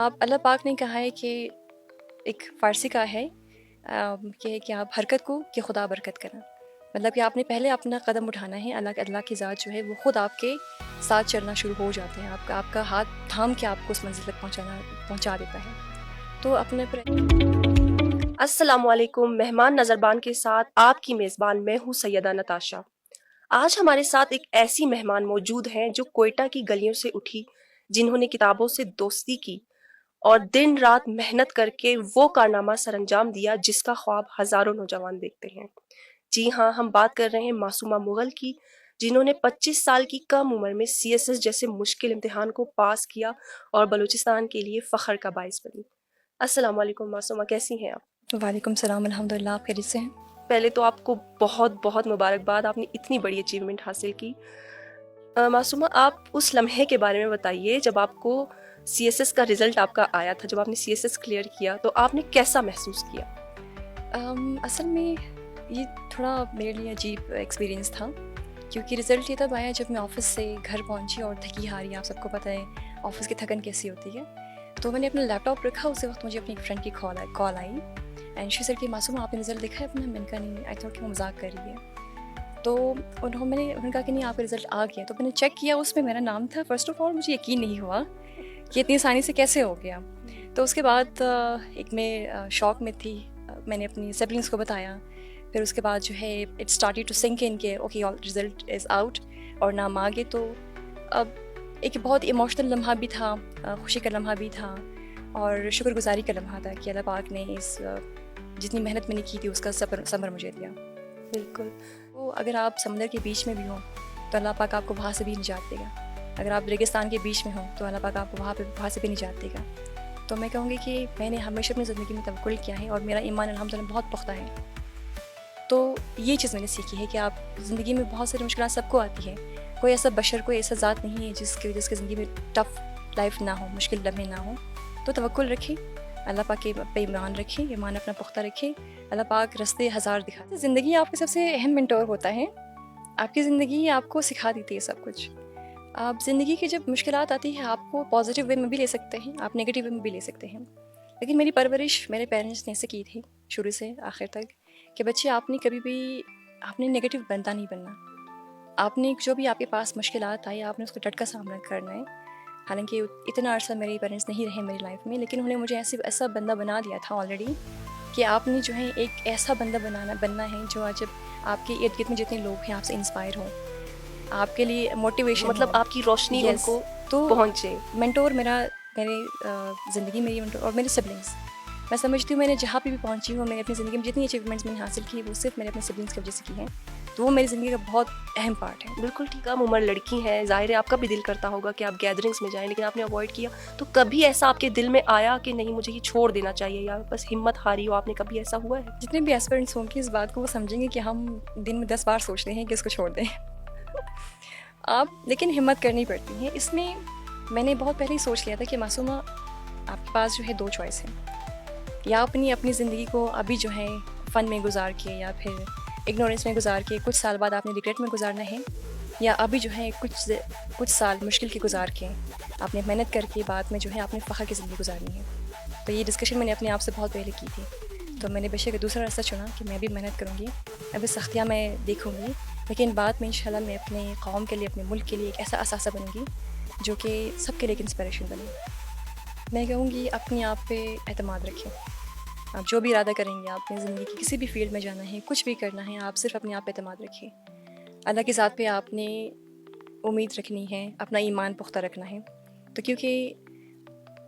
آپ اللہ پاک نے کہا ہے کہ ایک فارسی کا ہے کہ آپ حرکت کو کہ خدا برکت کرنا، مطلب کہ آپ نے پہلے اپنا قدم اٹھانا ہے، اللہ کی ذات جو ہے وہ خود آپ کے ساتھ چلنا شروع ہو جاتے ہیں، آپ کا ہاتھ تھام کے آپ کو اس منزل تک پہنچا دیتا ہے. تو اپنے پر السلام علیکم. مہمان نظربان کے ساتھ آپ کی میزبان میں ہوں سیدہ نتاشا. آج ہمارے ساتھ ایک ایسی مہمان موجود ہیں جو کوئٹہ کی گلیوں سے اٹھی، جنہوں نے کتابوں سے دوستی کی اور دن رات محنت کر کے وہ کارنامہ سر انجام دیا جس کا خواب ہزاروں نوجوان دیکھتے ہیں. جی ہاں، ہم بات کر رہے ہیں معصومہ مغل کی، جنہوں نے 25 سال کی کم عمر میں CSS جیسے مشکل امتحان کو پاس کیا اور بلوچستان کے لیے فخر کا باعث بنی. السلام علیکم معصومہ، کیسی ہیں آپ؟ وعلیکم السلام. الحمد للہ، آپ خیریت سے ہیں؟ پہلے تو آپ کو بہت بہت مبارکباد، آپ نے اتنی بڑی اچیومنٹ حاصل کی. معصومہ، آپ اس لمحے کے بارے میں بتائیے جب آپ کو CSS کا رزلٹ آپ کا آیا تھا، جب آپ نے CSS کلیئر کیا تو آپ نے کیسا محسوس کیا؟ اصل میں یہ تھوڑا میرے لیے عجیب ایکسپیرینس تھا، کیونکہ رزلٹ یہ تب آیا جب میں آفس سے گھر پہنچی اور تھکی ہاری. آپ سب کو پتہ ہے آفس کی تھکن کیسی ہوتی ہے. تو میں نے اپنا لیپ ٹاپ رکھا، اسی وقت مجھے اپنی ایک فرینڈ کی کال آئی اینڈ شی سیڈ کہ معصومہ آپ نے رزلٹ دیکھا ہے اپنا؟ میں نے کہا نہیں، آئی تھاٹ کہ وہ مذاق کر رہی ہے. تو انہوں نے کہا کہ نہیں، آپ کا رزلٹ آ گیا. تو میں نے چیک کیا، اس میں میرا نام تھا. فرسٹ آف آل مجھے یقین نہیں ہوا کہ اتنی آسانی سے کیسے ہو گیا. تو اس کے بعد ایک میں شوق میں تھی. میں نے اپنی سبلنگس کو بتایا. پھر اس کے بعد جو ہے اٹ اسٹارٹیڈ ٹو سنک ان کہ اوکے رزلٹ از آؤٹ اور نام آ گئے. تو اب ایک بہت ایموشنل لمحہ بھی تھا، خوشی کا لمحہ بھی تھا اور شکر گزاری کا لمحہ تھا کہ اللہ پاک نے اس جتنی محنت میں نے کی تھی اس کا ثمر مجھے دیا. بالکل. تو اگر آپ سمندر کے بیچ میں بھی ہوں تو اللہ پاک آپ کو وہاں سے بھی نجات دے گا. اگر آپ ریگستان کے بیچ میں ہوں تو اللہ پاک آپ کو وہاں سے بھی نجات دے گا. تو میں کہوں گی کہ میں نے ہمیشہ اپنی زندگی میں توکل کیا ہے اور میرا ایمان الحمدللہ بہت پختہ ہے. تو یہ چیز میں نے سیکھی ہے کہ آپ زندگی میں بہت ساری مشکلات سب کو آتی ہے. کوئی ایسا بشر، کوئی ایسا ذات نہیں ہے جس کی زندگی میں ٹف لائف نہ ہو، مشکل لمحے نہ ہوں. تو توکل رکھیں، اللہ پاک کے پہ ایمان رکھیں، ایمان اپنا پختہ رکھیں. اللہ پاک رستے ہزار دکھاتے. زندگی آپ کا سب سے اہم منٹور ہوتا ہے. آپ کی زندگی آپ کو سکھا دیتی ہے سب کچھ. آپ زندگی کی جب مشکلات آتی ہے آپ کو پازیٹیو وے میں بھی لے سکتے ہیں، آپ نگیٹیو وے میں بھی لے سکتے ہیں. لیکن میری پرورش میرے پیرنٹس نے ایسے کی تھی شروع سے آخر تک کہ بچے آپ نے کبھی بھی آپ نے نگیٹیو بنتا نہیں بننا. آپ نے جو بھی آپ کے پاس مشکلات آئی آپ نے اس کو ڈٹ کا سامنا کرنا ہے. حالانکہ اتنا عرصہ میرے پیرنٹس نہیں رہے میری لائف میں، لیکن انہوں نے مجھے ایسا بندہ بنا دیا تھا آلریڈی کہ آپ نے جو ہے ایک ایسا بندہ بننا ہے جو آج جب آپ کے ارد گرد میں جتنے لوگ ہیں آپ سے انسپائر ہوں، آپ کے لیے موٹیویشن مطلب ہو. آپ کی روشنی ان یس. کو تو پہنچے. منٹور میرے زندگی میری منٹور اور میرے سبلنگس. میں سمجھتی ہوں میں نے جہاں پہ بھی پہنچی ہوں، میں نے اپنی زندگی میں جتنی اچیومنٹس میں نے حاصل کی وہ صرف میں نے اپنے سبلنگس کی وجہ سے کی ہیں. تو وہ میری زندگی کا بہت اہم پارٹ ہے. بالکل ٹھیک. کم عمر لڑکی ہیں، ظاہر ہے آپ کا بھی دل کرتا ہوگا کہ آپ گیدرنگس میں جائیں، لیکن آپ نے اوائڈ کیا. تو کبھی ایسا آپ کے دل میں آیا کہ نہیں مجھے یہ چھوڑ دینا چاہیے یا بس ہمت ہاری ہو آپ نے، کبھی ایسا ہوا ہے؟ جتنے بھی ایسپرنٹس ہوں گے اس بات کو وہ سمجھیں گے کہ ہم دن میں 10 بار سوچتے ہیں کہ اس کو چھوڑ دیں. آپ لیکن ہمت کرنی پڑتی ہے. اس میں نے بہت پہلے ہی سوچ لیا تھا کہ معصومہ آپ کے پاس جو ہے 2 چوائس ہیں. یا اپنی زندگی کو ابھی جو ہے فن میں گزار کے یا پھر اگنورینس میں گزار کے کچھ سال بعد آپ نے ریگریٹ میں گزارنا ہے، یا ابھی جو ہے کچھ سال مشکل کے گزار کے آپ نے محنت کر کے بعد میں جو ہے آپ نے فخر کی زندگی گزارنی ہے. تو یہ ڈسکشن میں نے اپنے آپ سے بہت پہلے کی تھی. تو میں نے بے شک دوسرا راستہ چنا کہ میں بھی محنت کروں گی، ابھی سختیاں میں دیکھوں گی، لیکن بعد میں انشاءاللہ میں اپنے قوم کے لیے، اپنے ملک کے لیے ایک ایسا اثاثہ بنوں گی جو کہ سب کے لیے ایک انسپریشن بنے. میں کہوں گی اپنے آپ پہ اعتماد رکھیں. آپ جو بھی ارادہ کریں گے، آپ نے زندگی کی کسی بھی فیلڈ میں جانا ہے، کچھ بھی کرنا ہے، آپ صرف اپنے آپ پہ اعتماد رکھیں. اللہ کی ذات پہ آپ نے امید رکھنی ہے، اپنا ایمان پختہ رکھنا ہے. تو کیونکہ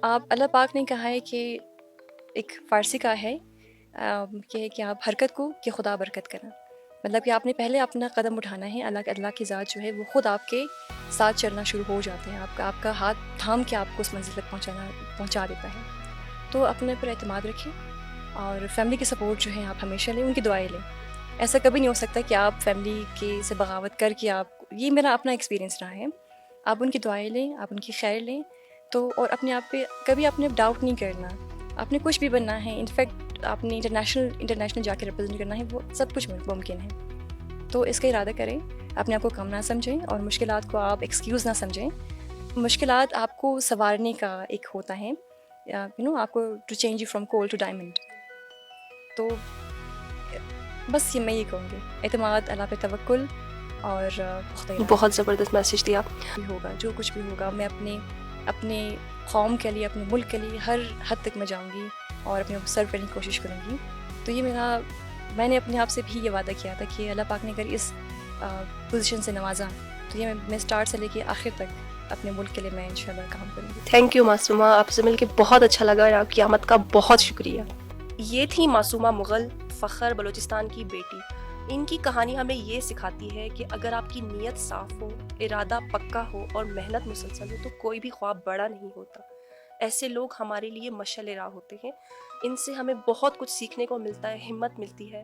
اللہ پاک نے کہا ہے کہ ایک فارسی کا ہے کہ آپ حرکت کو کہ خدا برکت کرنا، مطلب کہ آپ نے پہلے اپنا قدم اٹھانا ہے. اللہ کی ذات جو ہے وہ خود آپ کے ساتھ چلنا شروع ہو جاتے ہیں، آپ کا ہاتھ تھام کے آپ کو اس منزل تک پہنچا دیتا ہے. تو اپنے پر اعتماد رکھیں اور فیملی کی سپورٹ جو ہے آپ ہمیشہ لیں، ان کی دعائیں لیں. ایسا کبھی نہیں ہو سکتا کہ آپ فیملی کے سے بغاوت کر کے یہ میرا اپنا ایکسپیرینس رہا ہے. آپ ان کی دعائیں لیں، آپ ان کی خیر لیں. تو اور اپنے آپ پہ کبھی آپ نے ڈاؤٹ نہیں کرنا. آپ نے کچھ بھی بننا ہے، انفیکٹ آپ نے انٹرنیشنل جا کے ریپرزینٹ کرنا ہے، وہ سب کچھ ممکن ہے. تو اس کا ارادہ کریں، اپنے آپ کو کم نہ سمجھیں اور مشکلات کو آپ ایکسکیوز نہ سمجھیں. مشکلات آپ کو سنوارنے کا ایک ہوتا ہے. آپ کو to change you from coal to diamond. تو بس میں یہ کہوں گی اعتماد، اللہ پہ توکل اور پختہ ارادہ. بہت زبردست میسج دیا. بھی ہوگا جو کچھ بھی ہوگا میں اپنے قوم کے لیے، اپنے ملک کے لیے ہر حد تک میں جاؤں گی اور اپنے سرو کرنے کی کوشش کروں گی. تو یہ میں نے اپنے آپ سے بھی یہ وعدہ کیا تھا کہ اللہ پاک نے اگر اس پوزیشن سے نوازا تو یہ میں اسٹارٹ سے لے کے آخر تک اپنے ملک کے لیے میں انشاءاللہ کام کروں گی. تھینک یو معصومہ، آپ سے مل کے بہت اچھا لگا اور آپ کی آمد کا بہت شکریہ. یہ تھی معصومہ مغل، فخر بلوچستان کی بیٹی. ان کی کہانی ہمیں یہ سکھاتی ہے کہ اگر آپ کی نیت صاف ہو، ارادہ پکا ہو اور محنت مسلسل ہو تو کوئی بھی خواب بڑا نہیں ہوتا. ایسے لوگ ہمارے لیے مشعل راہ ہوتے ہیں. ان سے ہمیں بہت کچھ سیکھنے کو ملتا ہے، ہمت ملتی ہے